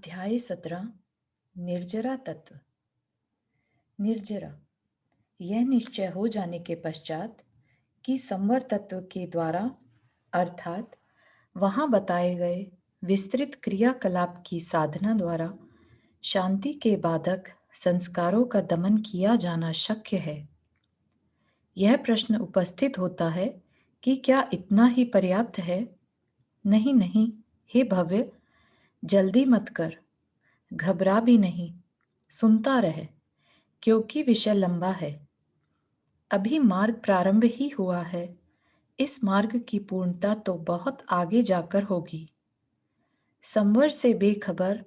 अध्याय 17। निर्जरा तत्व। निर्जरा यह निश्चय हो जाने के पश्चात कि संवर तत्व के द्वारा अर्थात वहां बताए गए विस्तृत क्रियाकलाप की साधना द्वारा शांति के बाधक संस्कारों का दमन किया जाना शक्य है। यह प्रश्न उपस्थित होता है कि क्या इतना ही पर्याप्त है? नहीं नहीं, हे भव्य, जल्दी मत कर, घबरा भी नहीं, सुनता रह, क्योंकि विषय लंबा है। अभी मार्ग प्रारंभ ही हुआ है। इस मार्ग की पूर्णता तो बहुत आगे जाकर होगी। संवर से बेखबर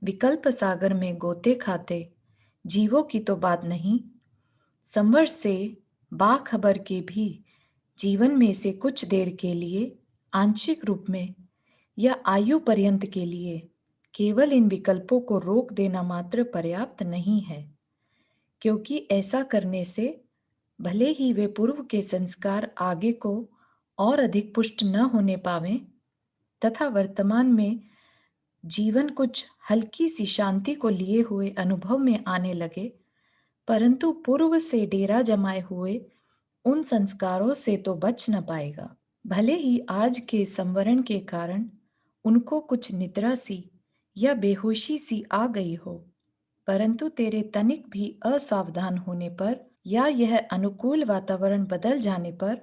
विकल्प सागर में गोते खाते जीवों की तो बात नहीं, संवर से बाखबर के भी जीवन में से कुछ देर के लिए आंशिक रूप में या आयु पर्यंत के लिए केवल इन विकल्पों को रोक देना मात्र पर्याप्त नहीं है, क्योंकि ऐसा करने से भले ही वे पूर्व के संस्कार आगे को और अधिक पुष्ट न होने पावें तथा वर्तमान में जीवन कुछ हल्की सी शांति को लिए हुए अनुभव में आने लगे, परंतु पूर्व से डेरा जमाए हुए उन संस्कारों से तो बच न पाएगा। भले ही आज के संवरण के कारण उनको कुछ निद्रा सी या बेहोशी सी आ गई हो, परंतु तेरे तनिक भी असावधान होने पर या यह अनुकूल वातावरण बदल जाने पर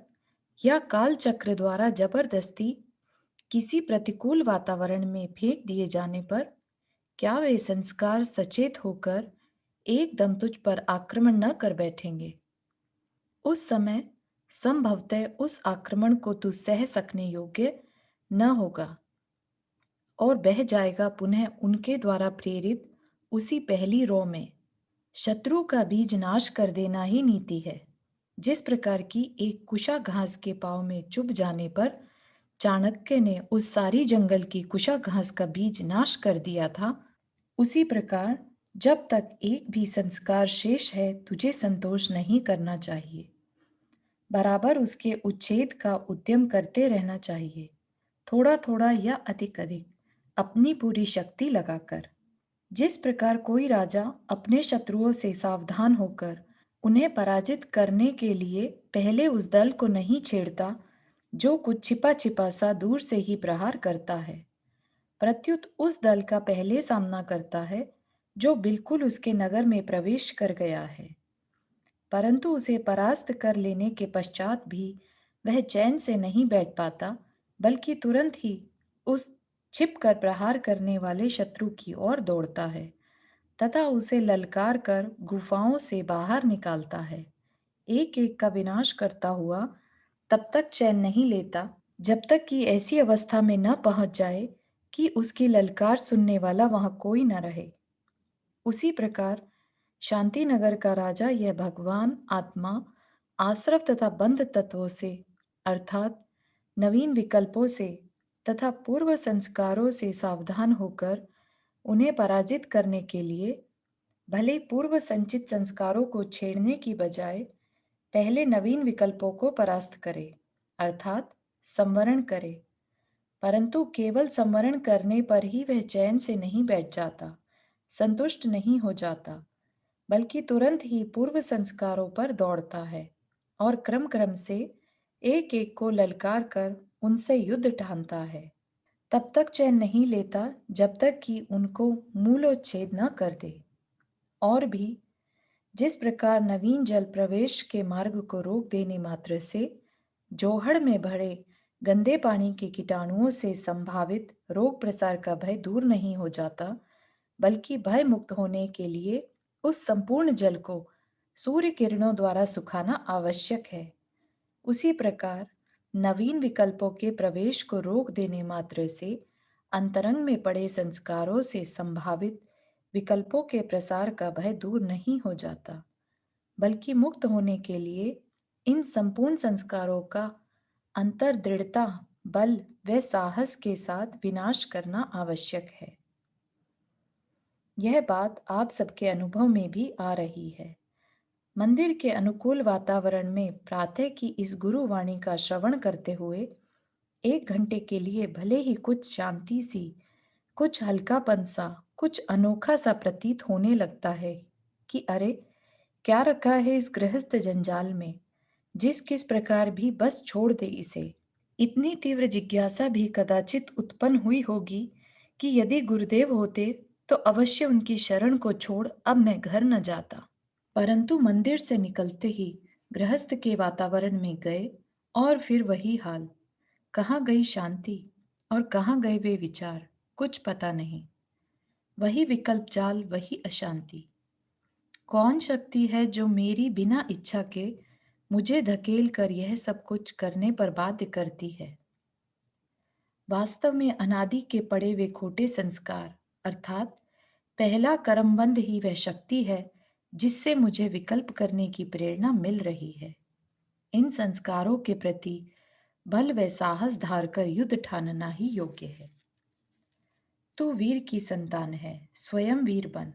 या काल चक्र द्वारा जबरदस्ती किसी प्रतिकूल वातावरण में फेंक दिए जाने पर क्या वे संस्कार सचेत होकर एकदम तुझ पर आक्रमण न कर बैठेंगे? उस समय संभवतः उस आक्रमण को तू सह सकने योग्य न होगा और बह जाएगा पुनः उनके द्वारा प्रेरित उसी पहली रो में। शत्रु का बीज नाश कर देना ही नीति है। जिस प्रकार की एक कुशा घास के पांव में चुभ जाने पर चाणक्य ने उस सारी जंगल की कुशा घास का बीज नाश कर दिया था, उसी प्रकार जब तक एक भी संस्कार शेष है तुझे संतोष नहीं करना चाहिए, बराबर उसके उच्छेद का उद्यम करते रहना चाहिए, थोड़ा थोड़ा या अधिक अधिक, अपनी पूरी शक्ति लगाकर। जिस प्रकार कोई राजा अपने शत्रुओं से सावधान होकर उन्हें पराजित करने के लिए पहले उस दल को नहीं छेड़ता जो कुछ छिपा छिपा सा दूर से ही प्रहार करता है, प्रत्युत उस दल का पहले सामना करता है जो बिल्कुल उसके नगर में प्रवेश कर गया है, परंतु उसे परास्त कर लेने के पश्चात भी वह चैन से नहीं बैठ पाता, बल्कि तुरंत ही उस छिप कर प्रहार करने वाले शत्रु की ओर दौड़ता है तथा उसे ललकार कर गुफाओं से बाहर निकालता है, एक एक का विनाश करता हुआ तब तक चैन नहीं लेता जब तक कि ऐसी अवस्था में न पहुंच जाए कि उसकी ललकार सुनने वाला वहां कोई न रहे। उसी प्रकार शांतिनगर का राजा यह भगवान आत्मा आश्रव तथा बंध तत्वों से अर्थात नवीन विकल्पों से तथा पूर्व संस्कारों से सावधान होकर उन्हें पराजित करने के लिए भले पूर्व संचित संस्कारों को छेड़ने की बजाय पहले नवीन विकल्पों को परास्त करे अर्थात संवरण करे, परंतु केवल संवरण करने पर ही वह चैन से नहीं बैठ जाता, संतुष्ट नहीं हो जाता, बल्कि तुरंत ही पूर्व संस्कारों पर दौड़ता है और क्रम क्रम से एक एक को ललकार कर उनसे युद्ध ठानता है। तब तक चैन नहीं लेता जब तक कि उनको मूलोच्छेद न कर दे। और भी जिस प्रकार नवीन जल प्रवेश के मार्ग को रोक देने मात्र से जोहड़ में भरे गंदे पानी के कीटाणुओं से संभावित रोग प्रसार का भय दूर नहीं हो जाता, बल्कि भय मुक्त होने के लिए उस संपूर्ण जल को सूर्य किरणों द्वारा सुखाना आवश्यक है, उसी प्रकार नवीन विकल्पों के प्रवेश को रोक देने मात्र से अंतरंग में पड़े संस्कारों से संभावित विकल्पों के प्रसार का भय दूर नहीं हो जाता, बल्कि मुक्त होने के लिए इन संपूर्ण संस्कारों का अंतर दृढ़ता, बल व साहस के साथ विनाश करना आवश्यक है। यह बात आप सबके अनुभव में भी आ रही है। मंदिर के अनुकूल वातावरण में प्रातः की इस गुरुवाणी का श्रवण करते हुए 1 घंटे के लिए भले ही कुछ शांति सी कुछ हल्कापन सा, कुछ अनोखा सा प्रतीत होने लगता है कि अरे, क्या रखा है इस गृहस्थ जंजाल में, जिस किस प्रकार भी बस छोड़ दे इसे। इतनी तीव्र जिज्ञासा भी कदाचित उत्पन्न हुई होगी कि यदि गुरुदेव होते तो अवश्य उनकी शरण को छोड़ अब मैं घर न जाता। परंतु मंदिर से निकलते ही गृहस्थ के वातावरण में गए और फिर वही हाल। कहाँ गई शांति और कहाँ गए वे विचार, कुछ पता नहीं। वही विकल्प जाल, वही अशांति। कौन शक्ति है जो मेरी बिना इच्छा के मुझे धकेल कर यह सब कुछ करने पर बाध्य करती है? वास्तव में अनादि के पड़े वे खोटे संस्कार, अर्थात पहला कर्मबंध ही वह शक्ति है जिससे मुझे विकल्प करने की प्रेरणा मिल रही है। इन संस्कारों के प्रति बल व साहस धारकर युद्ध ठानना ही योग्य है। तू वीर की संतान है, स्वयं वीर बन।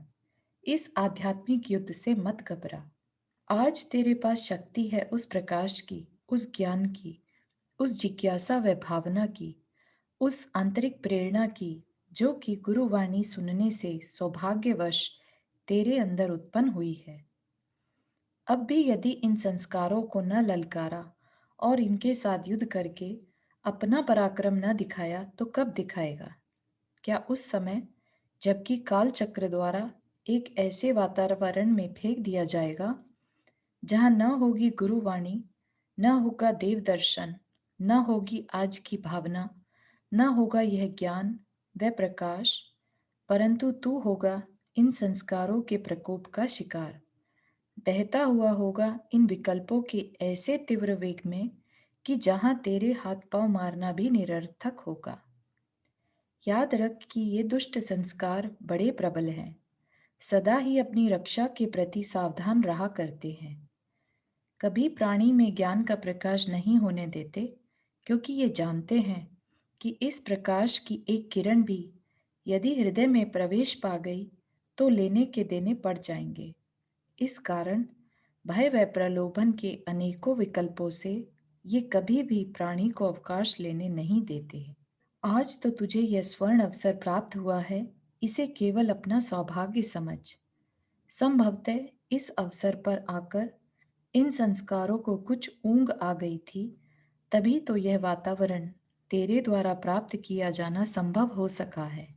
इस आध्यात्मिक युद्ध से मत घबरा। आज तेरे पास शक्ति है उस प्रकाश की, उस ज्ञान की, उस जिज्ञासा व भावना की, उस आंतरिक प्रेरणा की, जो कि गुरुवाणी सुनने से सौभाग्यवश तेरे अंदर उत्पन्न हुई है। अब भी यदि इन संस्कारों को न ललकारा और इनके साथ युद्ध करके अपना पराक्रम न दिखाया तो कब दिखाएगा? क्या उस समय, जबकि काल चक्र द्वारा एक ऐसे वातावरण में फेंक दिया जाएगा जहां न होगी गुरुवाणी, न होगा देव दर्शन, न होगी आज की भावना, न होगा यह ज्ञान व प्रकाश, परंतु तू होगा इन संस्कारों के प्रकोप का शिकार, बहता हुआ होगा इन विकल्पों के ऐसे तीव्र वेग में कि जहां तेरे हाथ पांव मारना भी निरर्थक होगा। याद रख कि ये दुष्ट संस्कार बड़े प्रबल हैं, सदा ही अपनी रक्षा के प्रति सावधान रहा करते हैं। कभी प्राणी में ज्ञान का प्रकाश नहीं होने देते, क्योंकि ये जानते हैं कि इस प्रकाश की एक किरण भी यदि हृदय में प्रवेश पा गई तो लेने के देने पड़ जाएंगे। इस कारण भय व प्रलोभन के अनेकों विकल्पों से ये कभी भी प्राणी को अवकाश लेने नहीं देते। आज तो तुझे यह स्वर्ण अवसर प्राप्त हुआ है, इसे केवल अपना सौभाग्य समझ। संभवतः इस अवसर पर आकर इन संस्कारों को कुछ ऊंग आ गई थी, तभी तो यह वातावरण तेरे द्वारा प्राप्त किया जाना संभव हो सका है।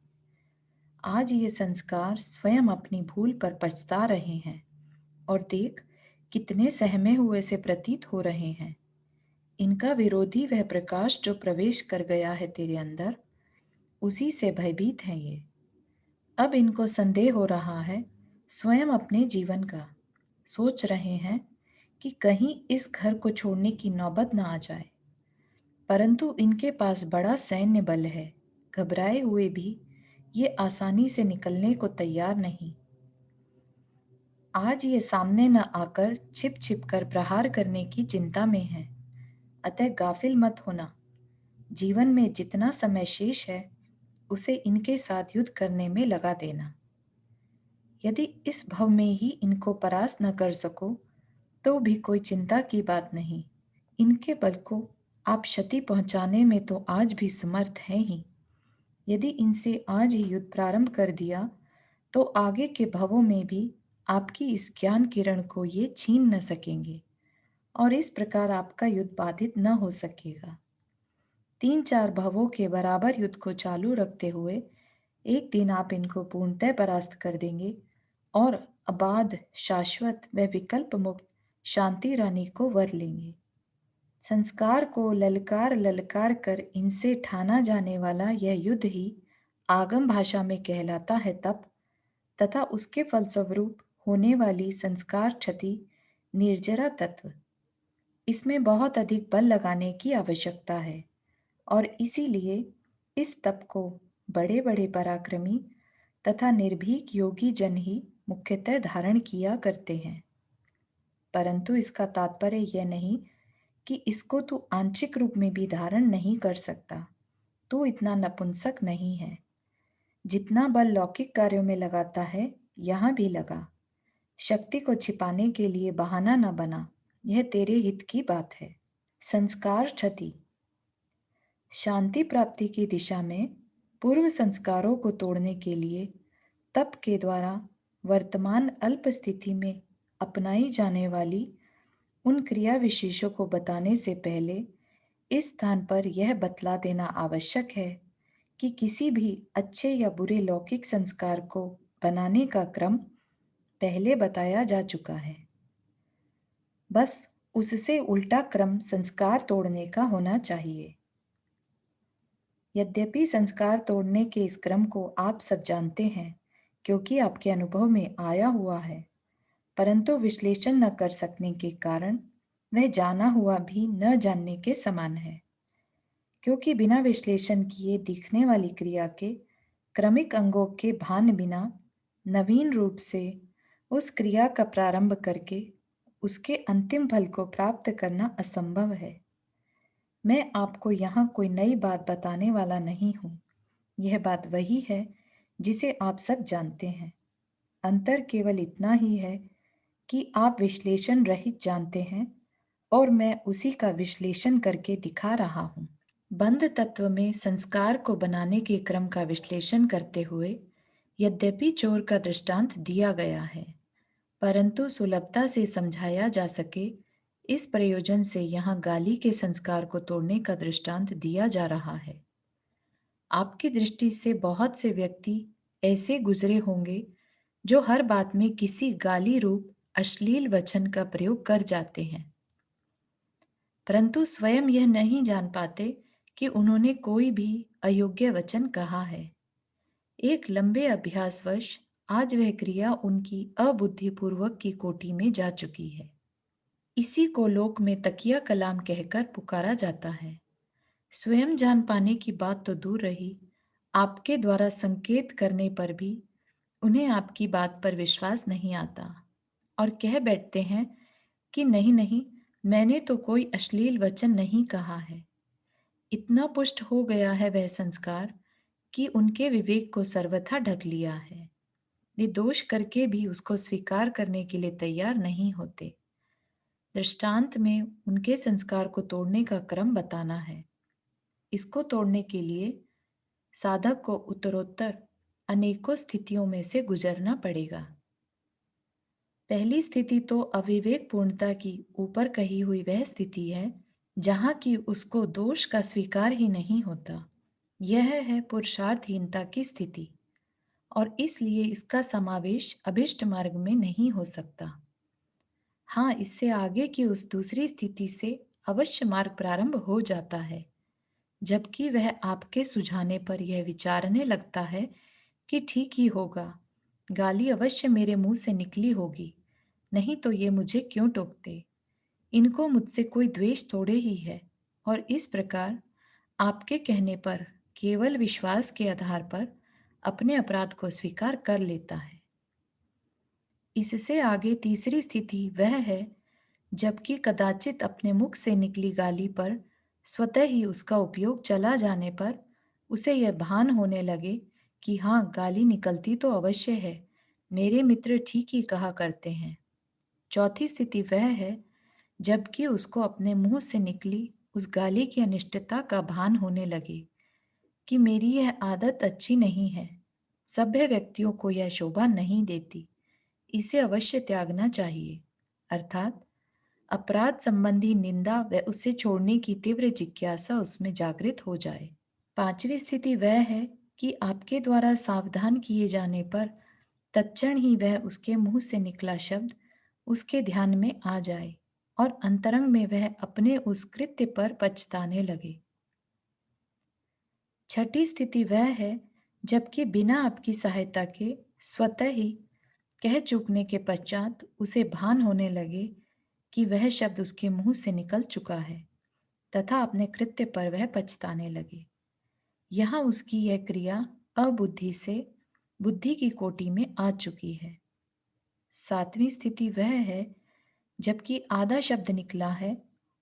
आज ये संस्कार स्वयं अपनी भूल पर पछता रहे हैं और देख कितने सहमे हुए से प्रतीत हो रहे हैं। इनका विरोधी वह प्रकाश जो प्रवेश कर गया है तेरे अंदर, उसी से भयभीत हैं ये। अब इनको संदेह हो रहा है स्वयं अपने जीवन का। सोच रहे हैं कि कहीं इस घर को छोड़ने की नौबत न आ जाए, परंतु इनके पास बड़ा सैन्य बल है। घबराए हुए भी ये आसानी से निकलने को तैयार नहीं। आज ये सामने न आकर छिप छिप कर प्रहार करने की चिंता में है। अतः गाफिल मत होना। जीवन में जितना समय शेष है उसे इनके साथ युद्ध करने में लगा देना। यदि इस भव में ही इनको परास्त न कर सको तो भी कोई चिंता की बात नहीं। इनके बल को आप क्षति पहुंचाने में तो आज भी समर्थ हैं ही। यदि इनसे आज ही युद्ध प्रारंभ कर दिया तो आगे के भवों में भी आपकी इस ज्ञान किरण को ये छीन न सकेंगे और इस प्रकार आपका युद्ध बाधित न हो सकेगा। 3-4 भवों के बराबर युद्ध को चालू रखते हुए एक दिन आप इनको पूर्णतः परास्त कर देंगे और अबाध, शाश्वत व विकल्प मुक्त शांति रानी को वर लेंगे। संस्कार को ललकार ललकार कर इनसे ठाना जाने वाला यह युद्ध ही आगम भाषा में कहलाता है तप, तथा उसके फलस्वरूप होने वाली संस्कार क्षति निर्जरा तत्व। इसमें बहुत अधिक बल लगाने की आवश्यकता है और इसीलिए इस तप को बड़े बड़े पराक्रमी तथा निर्भीक योगी जन ही मुख्यतः धारण किया करते हैं। परंतु इसका तात्पर्य यह नहीं कि इसको तू आंशिक रूप में भी धारण नहीं कर सकता। तू इतना नपुंसक नहीं है। जितना बल लौकिक कार्यों में लगाता है, यहाँ भी लगा। शक्ति को छिपाने के लिए बहाना न बना, यह तेरे हित की बात है। संस्कार क्षति। शांति प्राप्ति की दिशा में पूर्व संस्कारों को तोड़ने के लिए तप के द्वारा वर्तमान अल्प स्थिति में अपनाई जाने वाली उन क्रिया विशेषों को बताने से पहले इस स्थान पर यह बतला देना आवश्यक है कि किसी भी अच्छे या बुरे लौकिक संस्कार को बनाने का क्रम पहले बताया जा चुका है। बस उससे उल्टा क्रम संस्कार तोड़ने का होना चाहिए। यद्यपि संस्कार तोड़ने के इस क्रम को आप सब जानते हैं क्योंकि आपके अनुभव में आया हुआ है, परंतु विश्लेषण न कर सकने के कारण वह जाना हुआ भी न जानने के समान है। क्योंकि बिना विश्लेषण किए दिखने वाली क्रिया के क्रमिक अंगों के भान बिना नवीन रूप से उस क्रिया का प्रारंभ करके उसके अंतिम फल को प्राप्त करना असंभव है। मैं आपको यहाँ कोई नई बात बताने वाला नहीं हूँ। यह बात वही है जिसे आप सब जानते हैं। अंतर केवल इतना ही है कि आप विश्लेषण रहित जानते हैं और मैं उसी का विश्लेषण करके दिखा रहा हूँ। बंध तत्व में संस्कार को बनाने के क्रम का विश्लेषण करते हुए यद्यपि चोर का दृष्टांत दिया गया है, परंतु सुलभता से समझाया जा सके इस प्रयोजन से यहाँ गाली के संस्कार को तोड़ने का दृष्टांत दिया जा रहा है। आपकी दृष्टि से बहुत से व्यक्ति ऐसे गुजरे होंगे जो हर बात में किसी गाली रूप अश्लील वचन का प्रयोग कर जाते हैं, परंतु स्वयं यह नहीं जान पाते कि उन्होंने कोई भी अयोग्य वचन कहा है। एक लंबे अभ्यासवश आज वह क्रिया उनकी अबुद्धिपूर्वक की कोटि में जा चुकी है। इसी को लोक में तकिया कलाम कहकर पुकारा जाता है। स्वयं जान पाने की बात तो दूर रही, आपके द्वारा संकेत करने पर भी उन्हें आपकी बात पर विश्वास नहीं आता और कह बैठते हैं कि नहीं नहीं, मैंने तो कोई अश्लील वचन नहीं कहा है। इतना पुष्ट हो गया है वह संस्कार कि उनके विवेक को सर्वथा ढक लिया है। वे दोष करके भी उसको स्वीकार करने के लिए तैयार नहीं होते। दृष्टांत में उनके संस्कार को तोड़ने का क्रम बताना है। इसको तोड़ने के लिए साधक को उत्तरोत्तर अनेकों स्थितियों में से गुजरना पड़ेगा। पहली स्थिति तो अविवेक पूर्णता की ऊपर कही हुई वह स्थिति है जहाँ की उसको दोष का स्वीकार ही नहीं होता। यह है पुरुषार्थहीनता की स्थिति और इसलिए इसका समावेश अभिष्ट मार्ग में नहीं हो सकता। हाँ, इससे आगे की उस दूसरी स्थिति से अवश्य मार्ग प्रारंभ हो जाता है, जबकि वह आपके सुझाने पर यह विचारने लगता है कि ठीक ही होगा, गाली अवश्य मेरे मुंह से निकली होगी, नहीं तो ये मुझे क्यों टोकते, इनको मुझसे कोई द्वेष थोड़े ही है। और इस प्रकार आपके कहने पर केवल विश्वास के आधार पर अपने अपराध को स्वीकार कर लेता है। इससे आगे तीसरी स्थिति वह है जबकि कदाचित अपने मुख से निकली गाली पर स्वतः ही उसका उपयोग चला जाने पर उसे यह भान होने लगे कि हाँ, गाली निकलती तो अवश्य है, मेरे मित्र ठीक ही कहा करते हैं। चौथी स्थिति वह है जबकि उसको अपने मुंह से निकली उस गाली की अनिष्टता का भान होने लगे कि मेरी यह आदत अच्छी नहीं है, सभ्य व्यक्तियों को यह शोभा नहीं देती, इसे अवश्य त्यागना चाहिए। अर्थात अपराध संबंधी निंदा व उसे छोड़ने की तीव्र जिज्ञासा उसमें जागृत हो जाए। पांचवी स्थिति वह है कि आपके द्वारा सावधान किए जाने पर तत्क्षण ही वह उसके मुंह से निकला शब्द उसके ध्यान में आ जाए और अंतरंग में वह अपने उस कृत्य पर पछताने लगे। छठी स्थिति वह है जबकि बिना आपकी सहायता के स्वतः ही कह चूकने के पश्चात उसे भान होने लगे कि वह शब्द उसके मुंह से निकल चुका है तथा अपने कृत्य पर वह पछताने लगे। यहाँ उसकी यह क्रिया अबुद्धि से बुद्धि की कोटि में आ चुकी है। सातवीं स्थिति वह है जबकि आधा शब्द निकला है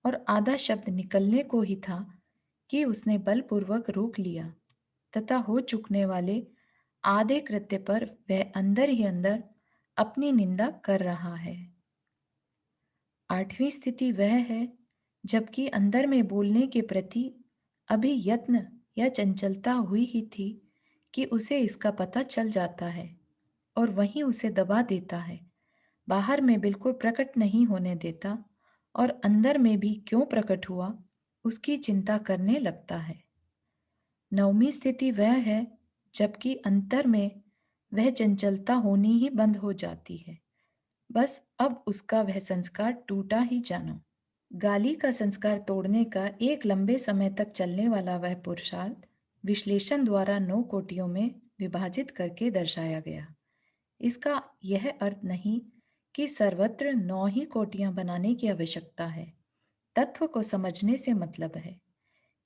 और आधा शब्द निकलने को ही था कि उसने बलपूर्वक रोक लिया तथा हो चुकने वाले आधे कृत्य पर वह अंदर ही अंदर अपनी निंदा कर रहा है। आठवीं स्थिति वह है जबकि अंदर में बोलने के प्रति अभी यत्न या चंचलता हुई ही थी कि उसे इसका पता चल जाता है और वहीं उसे दबा देता है, बाहर में बिल्कुल प्रकट नहीं होने देता और अंदर में भी क्यों प्रकट हुआ उसकी चिंता करने लगता है। नवमी स्थिति वह है जबकि अंतर में वह चंचलता होनी ही बंद हो जाती है। बस अब उसका वह संस्कार टूटा ही जानो। गाली का संस्कार तोड़ने का एक लंबे समय तक चलने वाला वह पुरुषार्थ विश्लेषण द्वारा 9 कोटियों में विभाजित करके दर्शाया गया। इसका यह अर्थ नहीं कि सर्वत्र 9 ही कोटियां बनाने की आवश्यकता है। तत्व को समझने से मतलब है।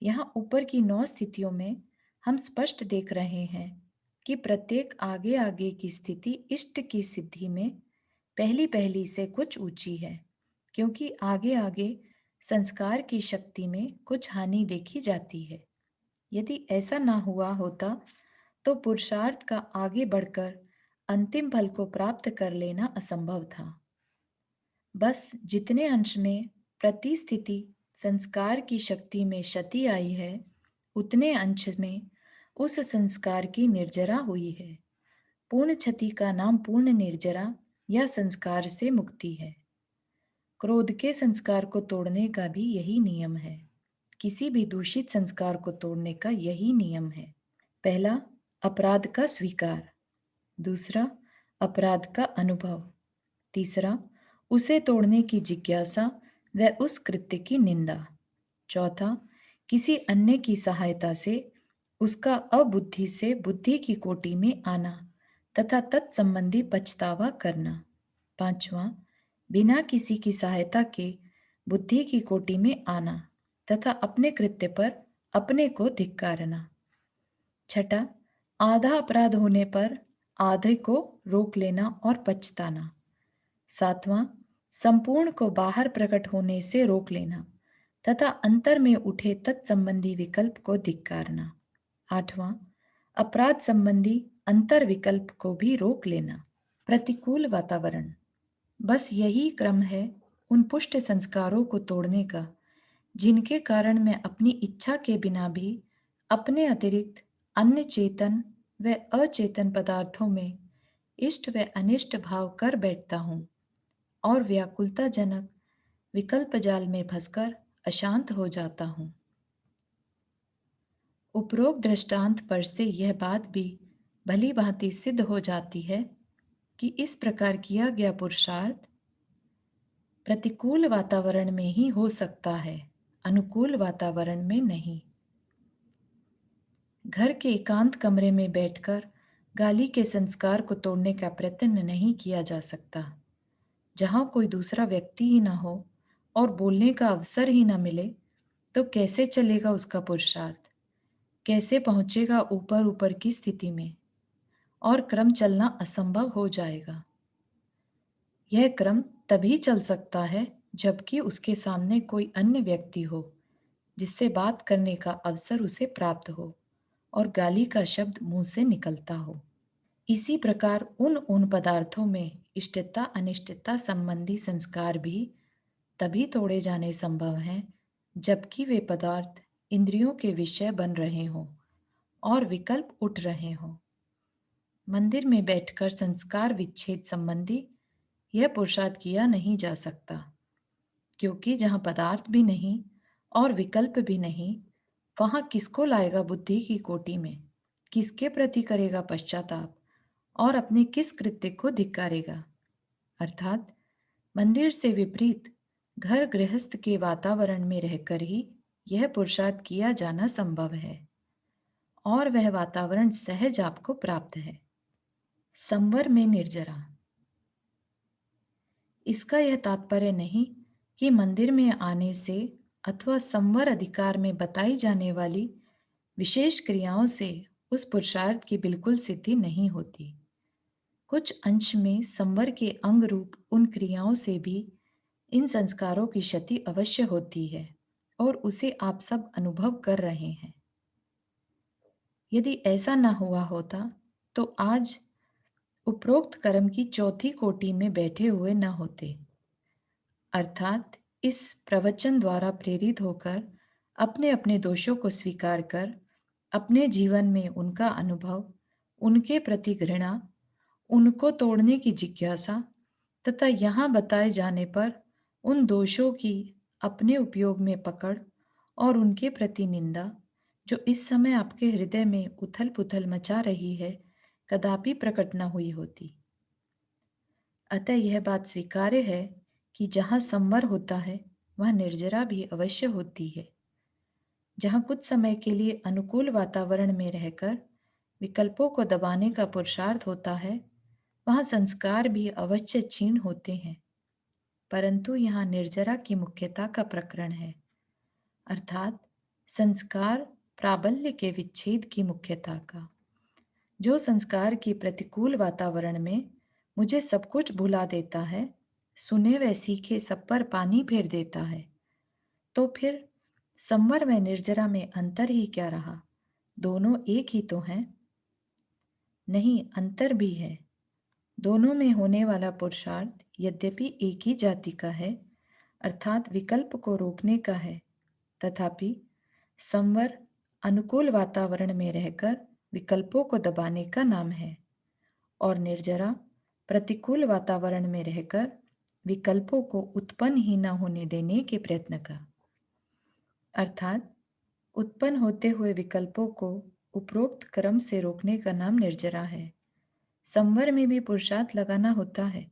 यहाँ ऊपर की 9 स्थितियों में हम स्पष्ट देख रहे हैं कि प्रत्येक आगे आगे की स्थिति इष्ट की सिद्धि में पहली पहली से कुछ ऊंची है, क्योंकि आगे आगे संस्कार की शक्ति में कुछ हानि देखी जाती है। यदि ऐसा ना हुआ होता तो पुरुषार्थ का आगे बढ़कर अंतिम फल को प्राप्त कर लेना असंभव था। बस जितने अंश में प्रति स्थिति संस्कार की शक्ति में क्षति आई है, उतने अंश में उस संस्कार की निर्जरा हुई है। पूर्ण क्षति का नाम पूर्ण निर्जरा या संस्कार से मुक्ति है। क्रोध के संस्कार को तोड़ने का भी यही नियम है। किसी भी दूषित संस्कार को तोड़ने का यही नियम है। पहला, अपराध का स्वीकार। दूसरा, अपराध का अनुभव। तीसरा, उसे तोड़ने की जिज्ञासा व उस कृत्य की निंदा। चौथा, किसी अन्य की सहायता से उसका अबुद्धि से बुद्धि की कोटि में आना तथा तत्संबंधी पछतावा करना। पांचवा, बिना किसी की सहायता के बुद्धि की कोटि में आना तथा अपने कृत्य पर अपने को धिक्कारना। छठा, आधा अपराध होने पर आधे को रोक लेना और पछताना। सातवां, संपूर्ण को बाहर प्रकट होने से रोक लेना तथा अंतर में उठे तत्संबंधी विकल्प को धिक्कारना। आठवां, अपराध संबंधी अंतर विकल्प को भी रोक लेना। प्रतिकूल वातावरण। बस यही क्रम है उन पुष्ट संस्कारों को तोड़ने का, जिनके कारण मैं अपनी इच्छा के बिना भी अपने अतिरिक्त अन्य चेतन व अचेतन पदार्थों में इष्ट व अनिष्ट भाव कर बैठता हूँ और व्याकुलताजनक विकल्प जाल में फंसकर अशांत हो जाता हूँ। उपरोक्त दृष्टांत पर से यह बात भी भली भांति सिद्ध हो जाती है कि इस प्रकार किया गया पुरुषार्थ प्रतिकूल वातावरण में ही हो सकता है, अनुकूल वातावरण में नहीं। घर के एकांत कमरे में बैठकर गाली के संस्कार को तोड़ने का प्रयत्न नहीं किया जा सकता। जहां कोई दूसरा व्यक्ति ही ना हो और बोलने का अवसर ही ना मिले, तो कैसे चलेगा उसका पुरुषार्थ? कैसे पहुंचेगा ऊपर ऊपर की स्थिति में? और क्रम चलना असंभव हो जाएगा। यह क्रम तभी चल सकता है जबकि उसके सामने कोई अन्य व्यक्ति हो, जिससे बात करने का अवसर उसे प्राप्त हो और गाली का शब्द मुंह से निकलता हो। इसी प्रकार उन पदार्थों में इष्टता अनिष्टता संबंधी संस्कार भी तभी तोड़े जाने संभव हैं जबकि वे पदार्थ इंद्रियों के विषय बन रहे हों और विकल्प उठ रहे हों। मंदिर में बैठकर संस्कार विच्छेद संबंधी यह पुरुषार्थ किया नहीं जा सकता, क्योंकि जहाँ पदार्थ भी नहीं और विकल्प भी नहीं, वहाँ किसको लाएगा बुद्धि की कोटि में, किसके प्रति करेगा पश्चाताप और अपने किस कृत्य को धिक्कारेगा। अर्थात मंदिर से विपरीत घर गृहस्थ के वातावरण में रहकर ही यह पुरुषार्थ किया जाना संभव है और वह वातावरण सहज आपको प्राप्त है। संवर में निर्जरा। इसका यह तात्पर्य नहीं कि मंदिर में आने से अथवा संवर अधिकार में बताई जाने वाली विशेष क्रियाओं से उस पुरुषार्थ की बिल्कुल सिद्धि नहीं होती। कुछ अंश में संवर के अंग रूप उन क्रियाओं से भी इन संस्कारों की क्षति अवश्य होती है और उसे आप सब अनुभव कर रहे हैं। यदि ऐसा न हुआ होता तो आज उपरोक्त कर्म की चौथी कोटि में बैठे हुए न होते। अर्थात इस प्रवचन द्वारा प्रेरित होकर अपने अपने दोषों को स्वीकार कर अपने जीवन में उनका अनुभव उनके प्रति घृणा, उनको तोड़ने की जिज्ञासा तथा यहाँ बताए जाने पर उन दोषों की अपने उपयोग में पकड़ और उनके प्रति निंदा, जो इस समय आपके हृदय में उथल-पुथल मचा रही है, कदापि प्रकट न हुई होती। अतः यह बात स्वीकार्य है कि जहाँ संवर होता है, वहाँ निर्जरा भी अवश्य होती है। जहाँ कुछ समय के लिए अनुकूल वातावरण में रहकर विकल्पों को दबाने का पुरुषार्थ होता है, वहाँ संस्कार भी अवश्य क्षीण होते हैं। परंतु यहाँ निर्जरा की मुख्यता का प्रकरण है, अर्थात संस्कार प्राबल्य के विच्छेद की मुख्यता का। जो संस्कार की प्रतिकूल वातावरण में मुझे सब कुछ भुला देता है, सुने व सीखे सब पर पानी फेर देता है, तो फिर संवर व निर्जरा में अंतर ही क्या रहा? दोनों एक ही तो हैं। नहीं, अंतर भी है। दोनों में होने वाला पुरुषार्थ यद्यपि एक ही जाति का है, अर्थात विकल्प को रोकने का है, तथापि संवर अनुकूल वातावरण में रहकर विकल्पों को दबाने का नाम है और निर्जरा प्रतिकूल वातावरण में रहकर विकल्पों को उत्पन्न ही न होने देने के प्रयत्न का। अर्थात उत्पन्न होते हुए विकल्पों को उपरोक्त क्रम से रोकने का नाम निर्जरा है। संवर में भी पुरुषार्थ लगाना होता है,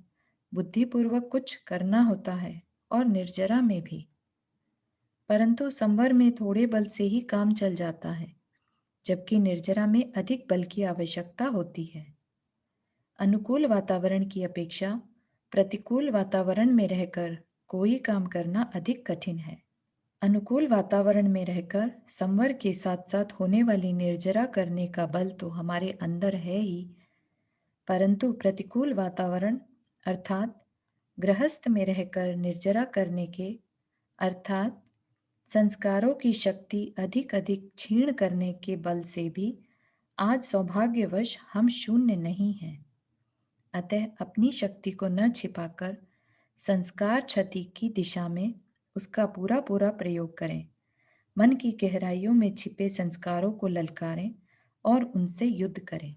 बुद्धिपूर्वक कुछ करना होता है और निर्जरा में भी। परंतु संवर में थोड़े बल से ही काम चल जाता है, जबकि निर्जरा में अधिक बल की आवश्यकता होती है। अनुकूल वातावरण की अपेक्षा प्रतिकूल वातावरण में रहकर कोई काम करना अधिक कठिन है। अनुकूल वातावरण में रहकर संवर के साथ साथ होने वाली निर्जरा करने का बल तो हमारे अंदर है ही, परंतु प्रतिकूल वातावरण अर्थात गृहस्थ में रहकर निर्जरा करने के अर्थात संस्कारों की शक्ति अधिक अधिक क्षीण करने के बल से भी आज सौभाग्यवश हम शून्य नहीं हैं। अतः अपनी शक्ति को न छिपाकर संस्कार क्षति की दिशा में उसका पूरा पूरा प्रयोग करें। मन की गहराइयों में छिपे संस्कारों को ललकारें और उनसे युद्ध करें।